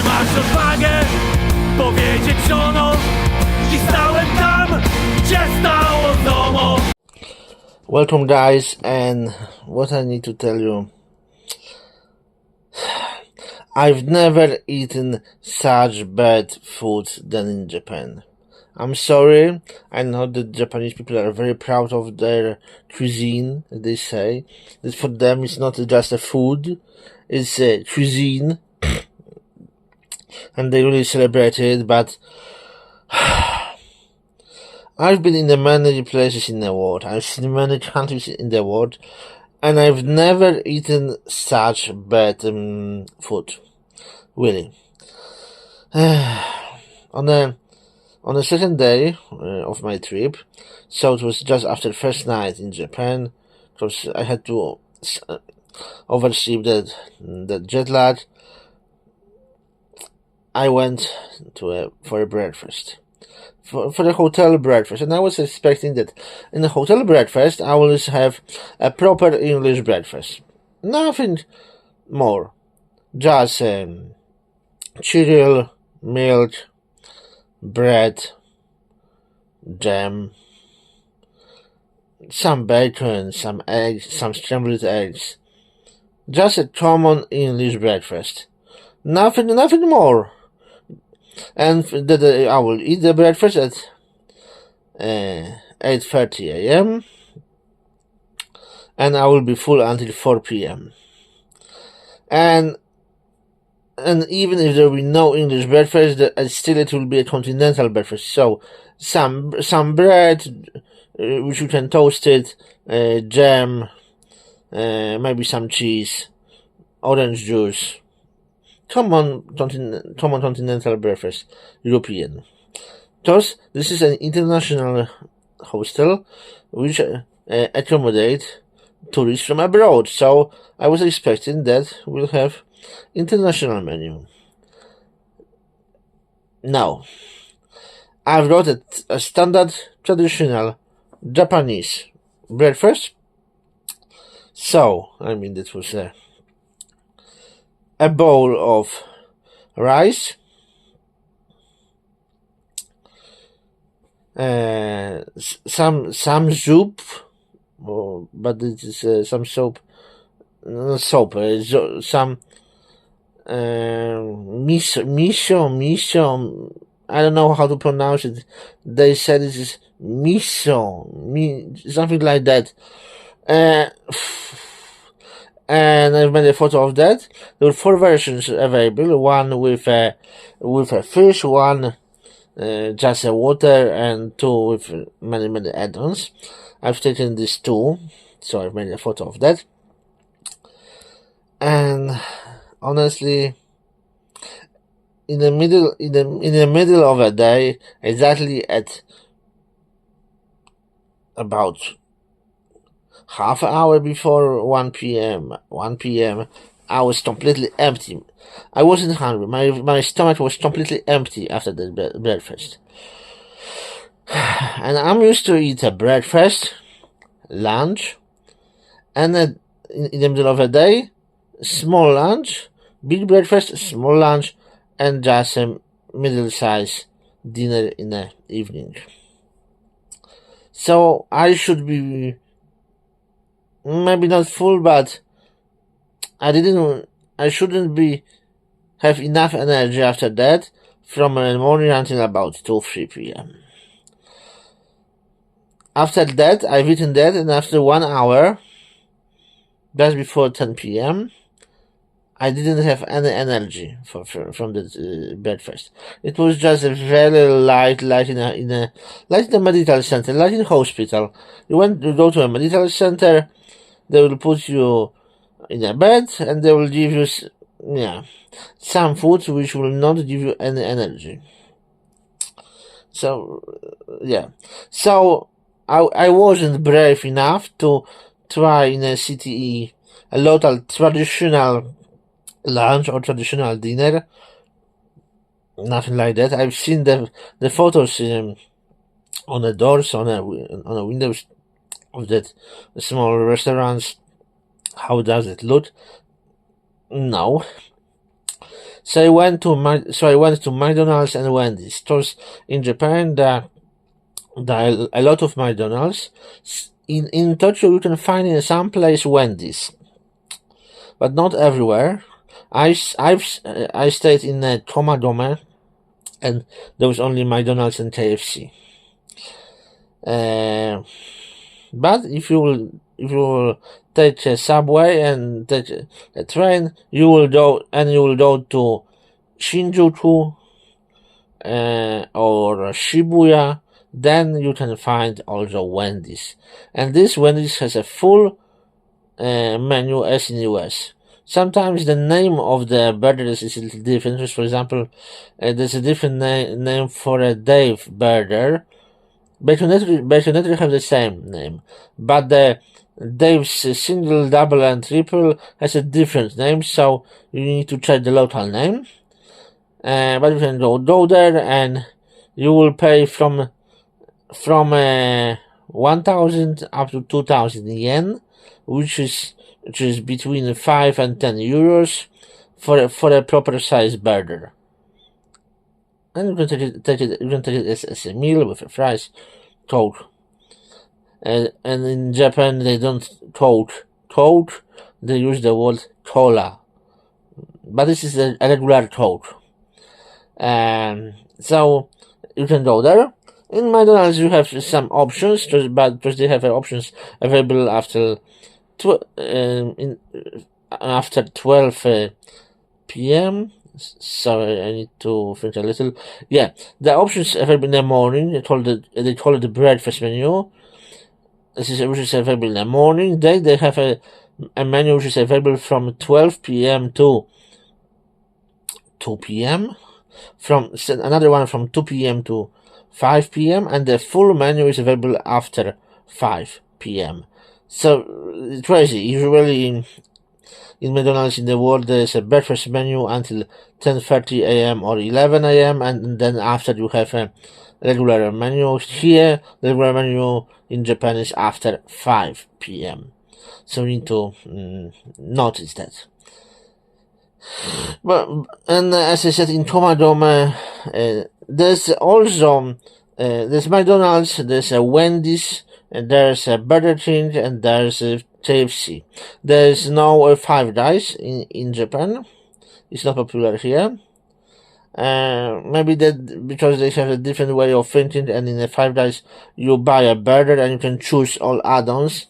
Czy masz odwagę powiedzieć żonom i stałem tam, gdzie stało domo? Welcome guys, and what I need to tell you, I've never eaten such bad food than in Japan. I'm sorry, I know that Japanese people are very proud of their cuisine. They say that for them it's not just a food, it's a cuisine, and they really celebrate it, but I've been in many places in the world, I've seen many countries in the world, and I've never eaten such bad food. Really. On the second day of my trip, so it was just after first night in Japan, because I had to oversleep the jet lag. I went for a breakfast. For the hotel breakfast, and I was expecting that in the hotel breakfast I will have a proper English breakfast. Nothing more. Just cereal, milk, bread, jam, some bacon, some eggs, some scrambled eggs. Just a common English breakfast. Nothing more. And I will eat the breakfast at 8:30 a.m. and I will be full until 4 p.m. And even if there will be no English breakfast, still it will be a continental breakfast. So some bread, which you can toast it, jam, maybe some cheese, orange juice. Common continental breakfast, European. Thus, this is an international hostel which accommodate tourists from abroad. So I was expecting that we'll have international menu. Now, I've got a standard traditional Japanese breakfast. So, that was a bowl of rice, some soup, but it is some soap, not soap, some miso. I don't know how to pronounce it. They said it is miso, something like that. And I've made a photo of that. There were 4 versions available. One with a fish, one just a water, and 2 with many add-ons. I've taken these 2, so I've made a photo of that. And honestly, in the middle of a day, exactly at about half an hour before 1 p.m., I was completely empty. I wasn't hungry. My stomach was completely empty after the breakfast. And I'm used to eat a breakfast, lunch, and in the middle of the day, small lunch, big breakfast, small lunch, and just a middle-sized dinner in the evening. So I should be maybe not full, but I shouldn't have enough energy after that from the morning until about 2-3 p.m. After that, I've eaten that, and after 1 hour, just before 10 p.m., I didn't have any energy from the breakfast. It was just a very light in a medical center, like in hospital. You go to a medical center, they will put you in a bed, and they will give you some food which will not give you any energy. So I wasn't brave enough to try in a CTE a local traditional lunch or traditional dinner. Nothing like that. I've seen the photos on the doors, on the windows of that small restaurants. How does it look? No. So I went to McDonald's and Wendy's. Stores in Japan, there are a lot of McDonald's. In Tokyo, you can find in some place Wendy's, but not everywhere. I stayed in Tomadome, and there was only McDonald's and KFC. But if you will take a subway and take a train, you will go to Shinjuku or Shibuya. Then you can find also Wendy's, and this Wendy's has a full menu as in US. Sometimes the name of the burgers is a little different. For example, there's a different name for a Dave burger. They can literally have the same name, but the Dave's single, double, and triple has a different name, so you need to check the local name. But you can go there, and you will pay from 1,000 up to 2,000 yen, which is between 5 and 10 euros for a proper size burger. And you can take it as a meal with a fries, Coke. And in Japan they don't Coke, they use the word cola. But this is a regular Coke. So you can go there. In McDonald's you have some options, but they have options available after 12 p.m. Sorry, I need to think a little. Yeah, the options available in the morning. They call it the breakfast menu. Which is available in the morning. They have a menu which is available from 12 p.m. to 2 p.m. From another one from 2 p.m. to 5 p.m. and the full menu is available after 5 p.m. So it's crazy. Usually in McDonald's in the world there's a breakfast menu until 10:30 a.m. or 11 a.m. and then after you have a regular menu. Here the regular menu in Japan is after 5 p.m. So you need to notice that. But and as I said, in Tomadome there's also there's McDonald's, there's a Wendy's, and there's a Burger King, and there's a KFC. There's no Five Guys in Japan. It's not popular here. Maybe that because they have a different way of thinking, and in the Five Guys you buy a burger and you can choose all add-ons.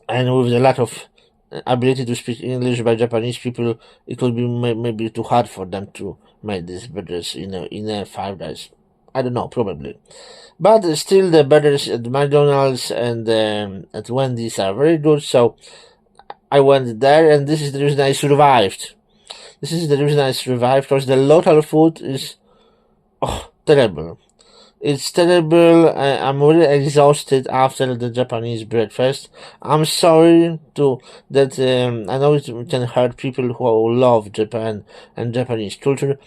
And with a lot of ability to speak English by Japanese people, it would be maybe too hard for them to make these burgers in a Five Guys. I don't know, probably. But still, the burgers at McDonald's and at Wendy's are very good, so I went there, and this is the reason I survived. Because the local food is terrible. It's terrible. I'm really exhausted after the Japanese breakfast. I'm sorry that I know it can hurt people who love Japan and Japanese culture,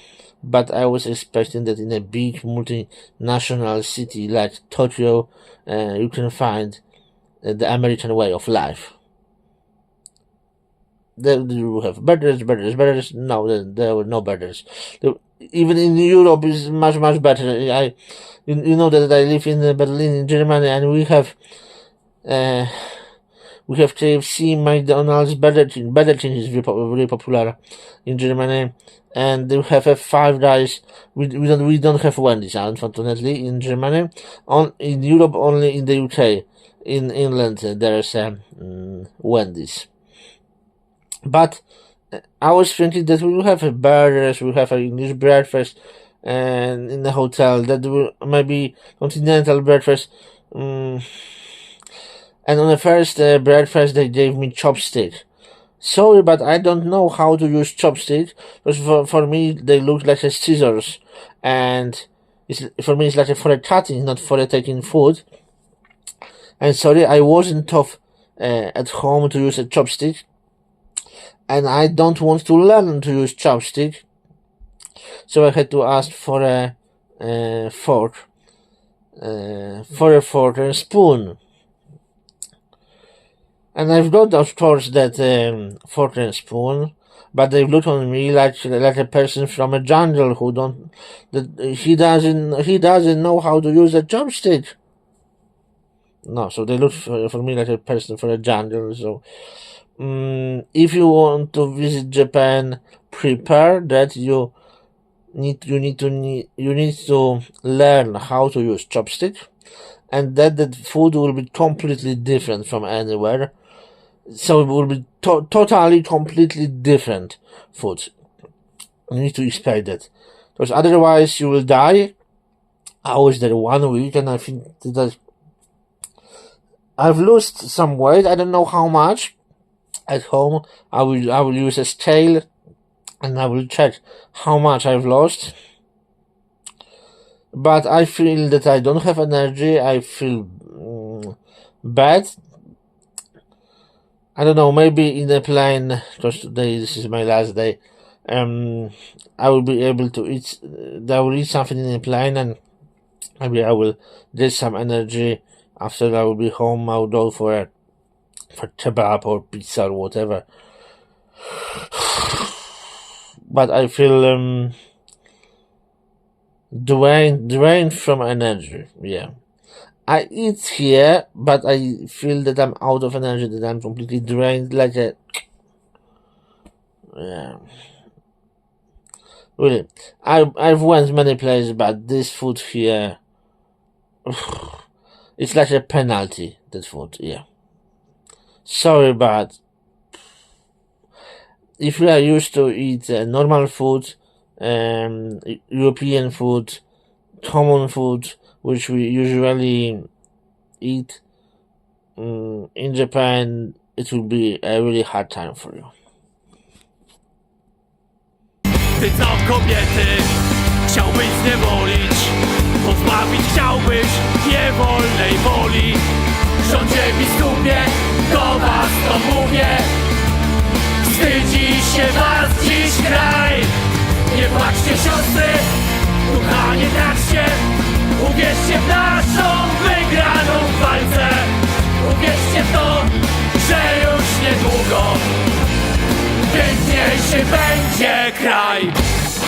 but I was expecting that in a big multinational city like Tokyo, you can find the American way of life. They will have burgers. No, there were no burgers. Even in Europe is much better. You know that I live in Berlin, in Germany, and we have KFC, McDonald's, Burger King. Burger King is very popular in Germany, and they have a Five Guys. We don't have Wendy's, unfortunately, in Germany. In Europe, only in the UK, in England, there's Wendy's. But I was thinking that we will have a burgers, we will have an English breakfast, and in the hotel that will maybe continental breakfast. And on the first breakfast they gave me chopstick. Sorry, but I don't know how to use chopstick, because for me they look like a scissors, and for me it's like for a cutting, not for a taking food. And sorry, I wasn't taught at home to use a chopstick. And I don't want to learn to use chopstick, so I had to ask for a fork, and spoon. And I've got, of course, that fork and spoon. but they look on me like a person from a jungle he doesn't know how to use a chopstick. No, so they look for me like a person from a jungle. So, if you want to visit Japan, prepare that you need to learn how to use chopstick, and that the food will be completely different from anywhere. So it will be totally, completely different food. You need to expect that, because otherwise you will die. I was there 1 week, and I think that I've lost some weight. I don't know how much. At home, I will use a scale, and I will check how much I've lost. But I feel that I don't have energy. I feel bad. I don't know, maybe in a plane, because today this is my last day, I will be able to eat, I will eat something in a plane, and maybe I will get some energy. After I will be home, I will go for kebab or pizza or whatever. But I feel drained from energy, yeah. I eat here, but I feel that I'm out of energy, that I'm completely drained, yeah. Really, I've went many places, but this food here, it's like a penalty, that food, yeah. Sorry, but if we are used to eat normal food, European food, common food, which we usually eat in Japan, it will be a really hard time for you. Ty co kobiety chciałbyś zniewolić, pozbawić chciałbyś niewolnej woli. Rządzie biskupie, do was to mówię, wstydzi się was dziś kraj. Nie płaczcie siostry, ducha nie traćcie, uwierzcie w naszą wygraną w walce. Uwierzcie w to, że już niedługo piękniejszy będzie kraj.